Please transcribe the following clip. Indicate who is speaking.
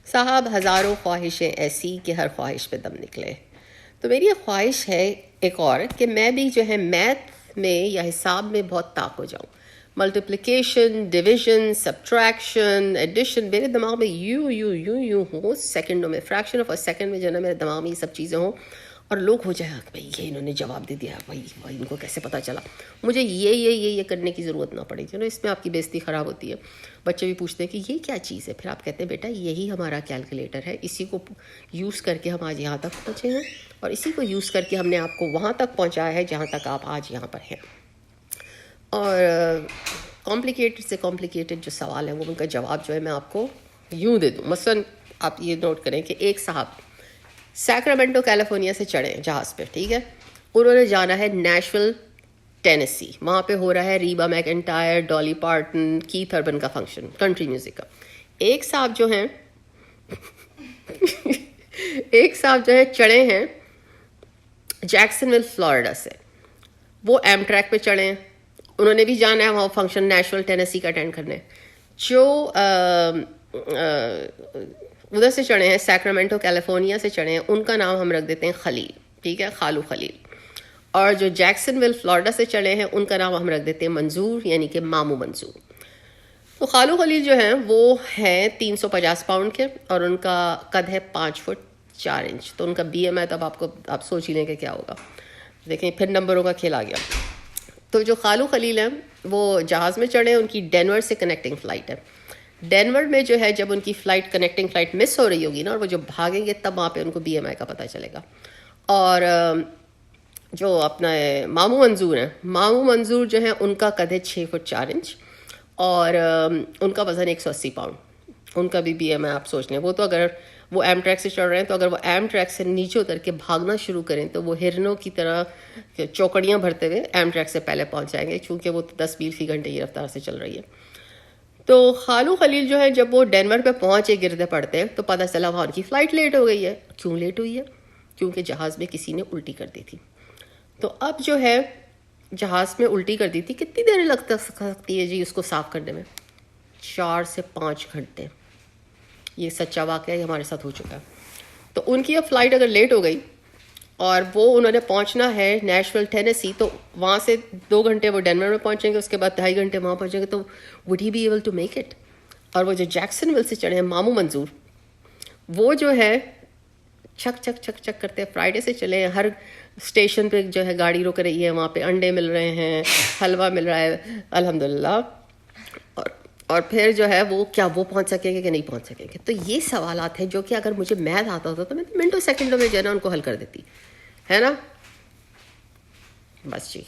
Speaker 1: صاحب ہزاروں خواہشیں ایسی کہ ہر خواہش پہ دم نکلے. تو میری یہ خواہش ہے ایک اور کہ میں بھی جو ہے میتھ میں یا حساب میں بہت طاق ہو جاؤں. ملٹیپلیکیشن، ڈویژن، سبٹریکشن، ایڈیشن میرے دماغ میں یوں ہوں سیکنڈوں میں، فریکشن آف اے سیکنڈ میں جو ہے نا میرے دماغ میں یہ سب چیزیں ہوں، اور لوگ ہو جائے بھائی یہ انہوں نے جواب دے دیا، بھائی ان کو کیسے پتہ چلا، مجھے یہ کرنے کی ضرورت نہ پڑے. چلو اس میں آپ کی بےزتی خراب ہوتی ہے. بچے بھی پوچھتے ہیں کہ یہ کیا چیز ہے، پھر آپ کہتے ہیں بیٹا یہی ہمارا کیلکولیٹر ہے، اسی کو یوز کر کے ہم آج یہاں تک پہنچے ہیں، اور اسی کو یوز کر کے ہم نے آپ کو وہاں تک پہنچایا ہے جہاں تک آپ آج یہاں پر ہیں. اور کمپلیکیٹڈ سے کمپلیکیٹڈ جو سوال ہے وہ ان کا جواب جو ہے میں آپ کو یوں دے دوں. مثلاً آپ یہ نوٹ کریں کہ ایک صاحب سیکرامنٹو کیلیفورنیا سے چڑھے جہاز پہ، ٹھیک ہے، انہوں نے جانا ہے نیشول ٹینیسی، وہاں پہ ہو رہا ہے ریبا میکنٹائر، ڈالی پارٹن، کیتھ اربن کا فنکشن کنٹری میوزک کا. ایک صاحب جو ہیں چڑھے ہیں جیکسن ویل فلوریڈا سے، وہ ایم ٹریک پہ چڑھے ہیں، انہوں نے بھی جانا ہے وہاں فنکشن نیشول ٹینیسی کا اٹینڈ کرنے. جو ادھر سے چڑھے ہیں سیکرامنٹو کیلیفورنیا سے چڑھے ہیں، ان کا نام ہم رکھ دیتے ہیں خلیل، ٹھیک ہے، خالو خلیل. اور جو جیکسن ویل فلوریڈا سے چڑھے ہیں ان کا نام ہم رکھ دیتے ہیں منظور، یعنی کہ مامو منظور. تو خالو خلیل جو ہیں وہ ہیں 350 پاؤنڈ کے، اور ان کا قد ہے 5 فٹ 4 انچ. تو ان کا بی ایم آئی تب آپ سوچ ہی لیں کہ کیا ہوگا. دیکھیں پھر نمبروں کا کھیل آ گیا. تو جو خالو خلیل ہیں وہ جہاز میں چڑھے، ان کی ڈینور سے کنیکٹنگ فلائٹ ہے. ڈینور میں جو ہے جب ان کی فلائٹ کنیکٹنگ فلائٹ مس ہو رہی ہوگی نا، اور وہ جو بھاگیں گے تب وہاں پہ ان کو بی ایم آئی کا پتہ چلے گا. اور جو اپنا مامو منظور ہیں، مامو منظور جو ہیں ان کا قد ہے 6 فٹ 4 انچ، اور ان کا وزن 180 پاؤنڈ. ان کا بھی بی ایم آئی آپ سوچ لیں. وہ تو اگر وہ ایم ٹریک سے چڑھ رہے ہیں تو اگر وہ ایم ٹریک سے نیچے اتر کے بھاگنا شروع کریں تو وہ ہرنوں کی طرح چوکڑیاں بھرتے ہوئے ایم ٹریک سے پہلے پہنچ جائیں گے، چونکہ وہ 10 میل فی گھنٹے کی رفتار سے چل رہی ہے. تو خالو خلیل جو ہے جب وہ ڈینور پہ پہنچے گردے پڑتے تو پتہ چلا وہاں ان کی فلائٹ لیٹ ہو گئی ہے. کیوں لیٹ ہوئی ہے؟ کیونکہ جہاز میں کسی نے الٹی کر دی تھی. تو اب جو ہے جہاز میں الٹی کر دی تھی، کتنی دیر لگ سکتی ہے جی اس کو صاف کرنے میں؟ 4 سے 5 گھنٹے. یہ سچا واقعہ یہ ہمارے ساتھ ہو چکا ہے. تو ان کی اب فلائٹ اگر لیٹ ہو گئی اور وہ انہوں نے پہنچنا ہے نیشول ٹینیسی، تو وہاں سے 2 گھنٹے وہ ڈینور میں پہنچیں گے، اس کے بعد 2.5 گھنٹے وہاں پہنچیں گے، تو would he be able to make it? اور وہ جو جیکسن ویل سے چڑھے ہیں مامو منظور، وہ جو ہے چھک چھک چھک چھک کرتے فرائیڈے سے چلے ہیں. ہر اسٹیشن پہ جو ہے گاڑی رک رہی ہے، وہاں پہ انڈے مل رہے ہیں، حلوہ مل رہا ہے الحمدللہ. اور پھر جو ہے وہ کیا وہ پہنچ سکیں گے کہ نہیں پہنچ سکیں گے؟ تو یہ سوالات ہیں جو کہ اگر مجھے میتھ آتا ہوتا تو میں منٹوں سیکنڈوں میں جو ہے نا ان کو حل کر دیتی ہے نا. بس جی.